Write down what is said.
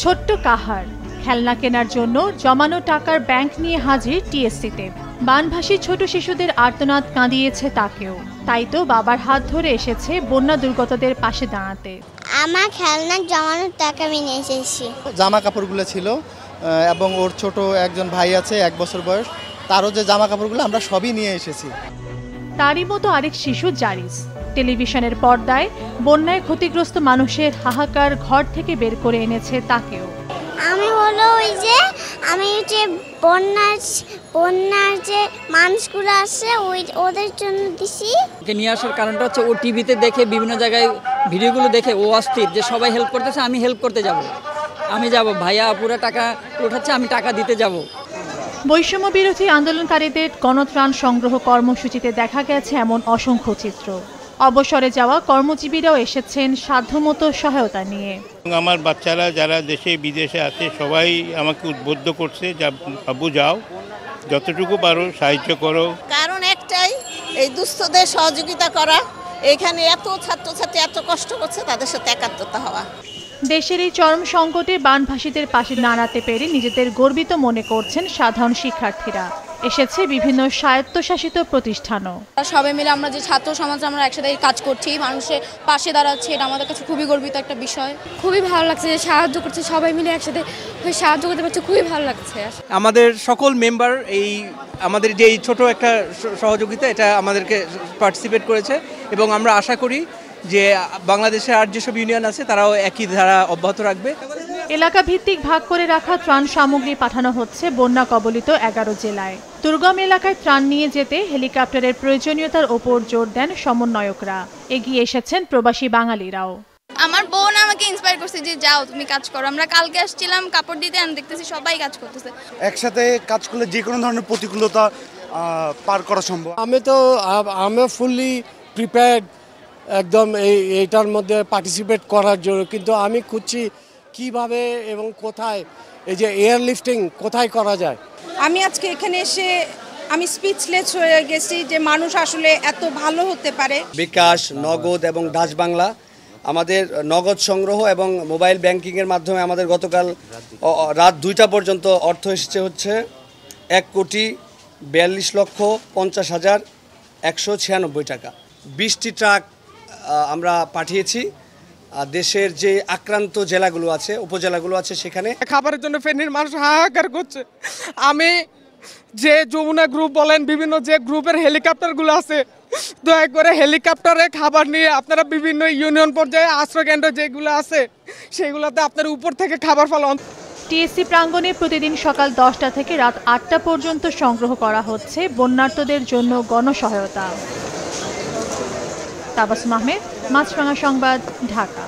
ছোট্ট কাহার খেলনা কেনার জন্য জমানো টাকার ব্যাংক নিয়ে হাজির টিএসসিতে। বানভাসী ছোট শিশুদের আর্তনাদ কাঁদিয়েছে তাকেও। তাই তো বাবার হাত ধরে এসেছে বন্যা দুর্গতদের পাশে দাঁড়াতে। আমার খেলনার জমানো টাকা আমি নিয়ে এসেছি। জামা কাপড়গুলো ছিল এবং ওর ছোট একজন ভাই আছে 1 বছর বয়স, তারও যে জামা কাপড়গুলো আমরা সবই নিয়ে এসেছি। তারই মতো আরেক শিশু জারিস টেলিভিশনের পর্দায় বন্যায় ক্ষতিগ্রস্ত মানুষের হাহাকার ঘর থেকে বের করে এনেছে তাকেও। আমি হলো আমি বন্যার যে মানুষগুলো আছে ওদের জন্য দিছি। ওকে নিয়ে আসার কারণটা হচ্ছে ও টিভিতে দেখে বিভিন্ন জায়গায় ভিডিওগুলো দেখে ও অস্থির যে সবাই হেল্প করতেছে, আমি হেল্প করতে যাব, আমি যাব, ভাইয়া পুরো টাকা উঠাচ্ছে, আমি টাকা দিতে যাব। বৈষম্য বিরোধী আন্দোলনকারীদের গণত্রাণ সংগ্রহ কর্মসূচিতে দেখা গেছে এমন অসংখ্য চিত্র। অবসরে যাওয়া কর্মজীবীরাও এসেছেন সাধ্যমতো সহায়তা নিয়ে। আমার বাচ্চারা যারা দেশে বিদেশে আছে সবাই আমাকে উদ্বুদ্ধ করছে, বাবু যাও, যতটুকু পারো সাহায্য করো। কারণ একটাই, এই দুস্থদের সহযোগিতা করা। এখানে এত ছাত্রছাত্রী এত কষ্ট করছে, তাদের সাথে একাত্মতা হওয়া। দেশের এই চরম সংকটে বানভাসীদের পাশে দাঁড়াতে পেরে নিজেদের গর্বিত মনে করছেন সাধারণ শিক্ষার্থীরা। এসেছে বিভিন্ন স্বায়ত্তশাসিত প্রতিষ্ঠানও। সবাই মিলে আমরা যে ছাত্র সমাজ আমরা একসাথে কাজ করছি, মানুষের পাশে দাঁড়াচ্ছি, এটা আমাদের কাছে খুবই গর্বিত একটা বিষয়। খুবই ভালো লাগছে যে সাহায্য করছে, সবাই মিলে একসাথে সাহায্য করতে পারছে, খুবই ভালো লাগছে। আমাদের সকল মেম্বার আমাদের যে এই ছোট একটা সহযোগিতা এটা আমাদেরকে পার্টিসিপেট করেছে এবং আমরা আশা করি যে বাংলাদেশের আর যেসব ইউনিয়ন আছে তারাও একই ধারা অব্যাহত রাখবে। এলাকা ভিত্তিক ভাগ করে রাখা ত্রাণ সামগ্রী পাঠানো হচ্ছে বন্যা কবলিত 11 জেলায়। দুর্গম এলাকায় ত্রাণ নিয়ে যেতে হেলিকপ্টারের প্রয়োজনীয়তার ওপর জোর দেন সমন্বয়করা। এগিয়ে এসেছেন প্রবাসী বাঙালিরাও। আমার বোন আমাকে ইন্সপায়ার করছে যে যাও তুমি কাজ করো। আমরা কালকে আসছিলাম কাপড় দিতে, আমি দেখতেছি সবাই কাজ করতেছে। একসাথে কাজ করলে যে কোনো ধরনের প্রতিকূলতা পার করা সম্ভব। আমি ফুললি প্রিপেয়ার্ড একদম এইটার মধ্যে পার্টিসিপেট করার জন্য, কিন্তু আমি খুঁজছি কিভাবে এবং কোথায় এই যে এয়ারলিফটিং কোথায় করা যায়। আমি আজকে এখানে এসে আমি স্পিচলেস হয়ে গেছি যে মানুষ আসলে এত ভালো হতে পারে। বিকাশ, নগদ এবং ডাচ বাংলা আমাদের নগদ সংগ্রহ এবং মোবাইল ব্যাংকিংয়ের মাধ্যমে আমাদের গতকাল রাত 2টা পর্যন্ত অর্থ এসেছে হচ্ছে 1,42,50,196 টাকা। 20টি ট্রাক আমরা পাঠিয়েছি দেশের যে আক্রান্ত জেলাগুলো আছে, উপজেলাগুলো আছে, সেখানে খাবারের জন্য ফেনীর মানুষ হাহাকার করছে। আমি যে যমুনা গ্রুপ বলেন, বিভিন্ন যে গ্রুপের হেলিকপ্টারগুলো আছে, দয়া করে হেলিকপ্টারে খাবার নিয়ে আপনারা বিভিন্ন ইউনিয়ন পর্যায়ে আশ্রয় কেন্দ্র যেগুলো আছে সেগুলোতে আপনার উপর থেকে খাবার ফলান। টিএসসি প্রাঙ্গণে প্রতিদিন সকাল 10টা থেকে রাত 8টা পর্যন্ত সংগ্রহ করা হচ্ছে বন্যার্তদের জন্য গণসহায়তা। তাবাসসুম আহমেদ, মাছরাঙা সংবাদ, ঢাকা।